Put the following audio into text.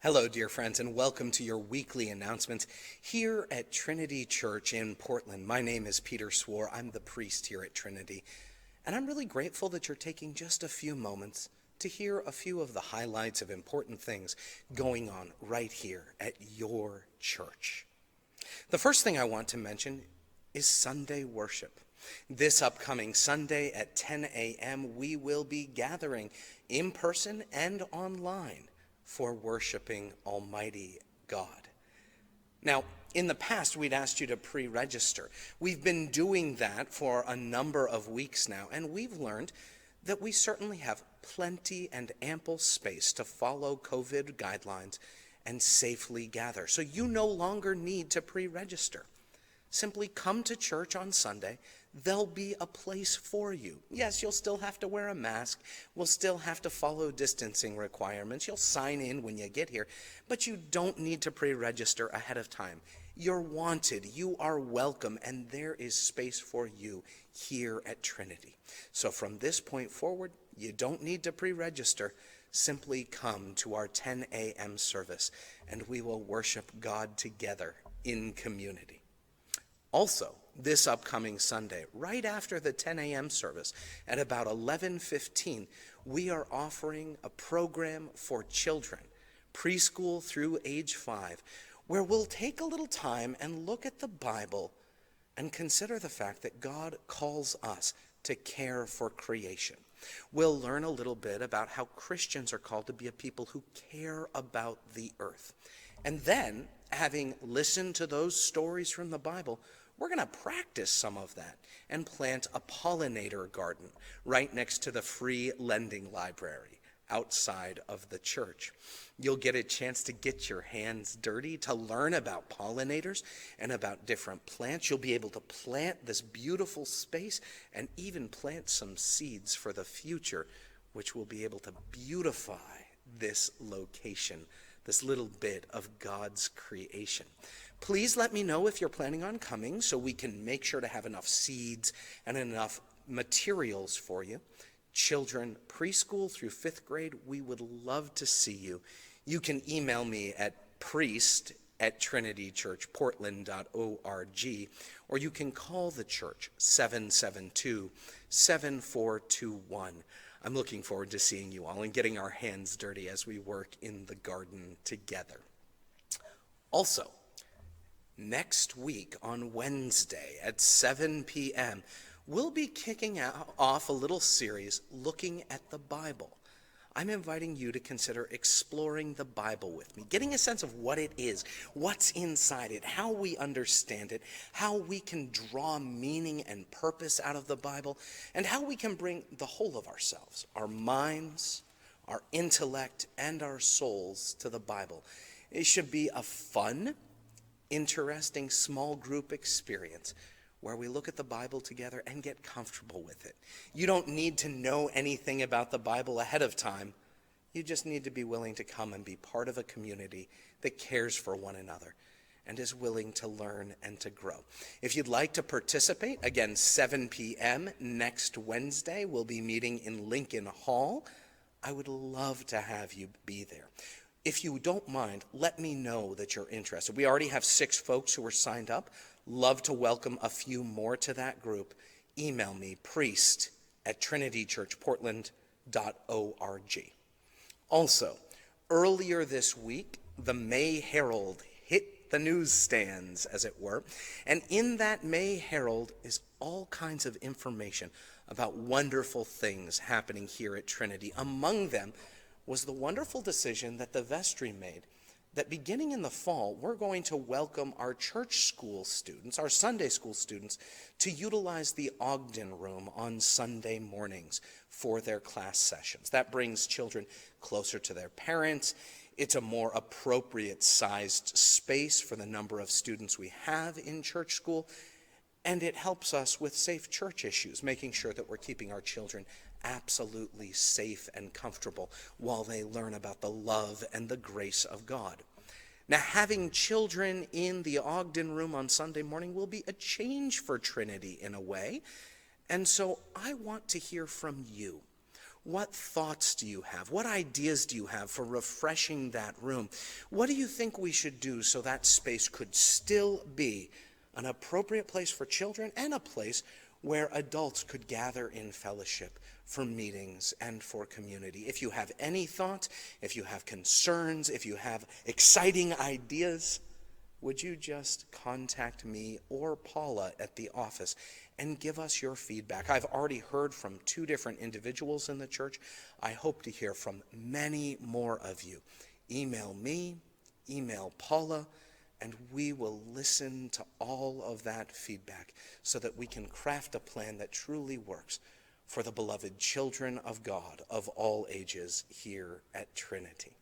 Hello, dear friends, and welcome to your weekly announcements here at Trinity Church in Portland. My name is Peter Swarr. I'm the priest here at Trinity, and I'm really grateful that you're taking just a few moments to hear a few of the highlights of important things going on right here at your church. The first thing I want to mention is Sunday worship. This upcoming Sunday at 10 a.m., we will be gathering in person and online for worshiping Almighty God. Now, in the past, we'd asked you to pre-register. We've been doing that for a number of weeks now, and we've learned that we certainly have plenty and ample space to follow COVID guidelines and safely gather. So you no longer need to pre-register. Simply come to church on Sunday. There'll be a place for you. Yes, you'll still have to wear a mask. We'll still have to follow distancing requirements. You'll sign in when you get here, but you don't need to pre-register ahead of time. You're wanted, you are welcome, and there is space for you here at Trinity. So from this point forward, you don't need to pre-register. Simply come to our 10 a.m. service, and we will worship God together in community. Also, this upcoming Sunday, right after the 10 a.m. service, at about 11:15, we are offering a program for children, preschool through age 5, where we'll take a little time and look at the Bible and consider the fact that God calls us to care for creation. We'll learn a little bit about how Christians are called to be a people who care about the earth. And then, having listened to those stories from the Bible, we're going to practice some of that and plant a Pollinator garden right next to the free lending library outside of the church. You'll get a chance to get your hands dirty, to learn about pollinators and about different plants. You'll be able to plant this beautiful space and even plant some seeds for the future, which will be able to beautify this location, this little bit of God's creation. Please let me know if you're planning on coming so we can make sure to have enough seeds and enough materials for you. Children, preschool through 5th grade, we would love to see you. You can email me at priest@trinitychurchportland.org, or you can call the church 772-7421. I'm looking forward to seeing you all and getting our hands dirty as we work in the garden together. Also, next week on Wednesday at 7 p.m., we'll be kicking off a little series looking at the Bible. I'm inviting you to consider exploring the Bible with me, getting a sense of what it is, what's inside it, how we understand it, how we can draw meaning and purpose out of the Bible, and how we can bring the whole of ourselves, our minds, our intellect, and our souls to the Bible. It should be a fun, interesting small group experience where we look at the Bible together and get comfortable with it. You don't need to know anything about the Bible ahead of time. You just need to be willing to come and be part of a community that cares for one another and is willing to learn and to grow. If you'd like to participate, again, 7 p.m. next Wednesday, we'll be meeting in Lincoln Hall. I would love to have you be there. If you don't mind, let me know that you're interested. We already have 6 folks who are signed up. Love to welcome a few more to that group. Email me, priest@trinitychurchportland.org. Also, earlier this week, the May Herald hit the newsstands, as it were, and in that May Herald is all kinds of information about wonderful things happening here at Trinity. Among them was the wonderful decision that the vestry made that beginning in the fall, we're going to welcome our church school students, our Sunday school students, to utilize the Ogden Room on Sunday mornings for their class sessions. That brings children closer to their parents. It's a more appropriate sized space for the number of students we have in church school, and it helps us with safe church issues, making sure that we're keeping our children absolutely safe and comfortable while they learn about the love and the grace of God. Now, having children in the Ogden Room on Sunday morning will be a change for Trinity in a way, and so I want to hear from you. What thoughts do you have? What ideas do you have for refreshing that room? What do you think we should do so that space could still be an appropriate place for children and a place where adults could gather in fellowship for meetings and for community? If you have any thoughts, if you have concerns, if you have exciting ideas, would you just contact me or Paula at the office and give us your feedback? I've already heard from 2 different individuals in the church. I hope to hear from many more of you. Email me, email Paula, and we will listen to all of that feedback so that we can craft a plan that truly works for the beloved children of God of all ages here at Trinity.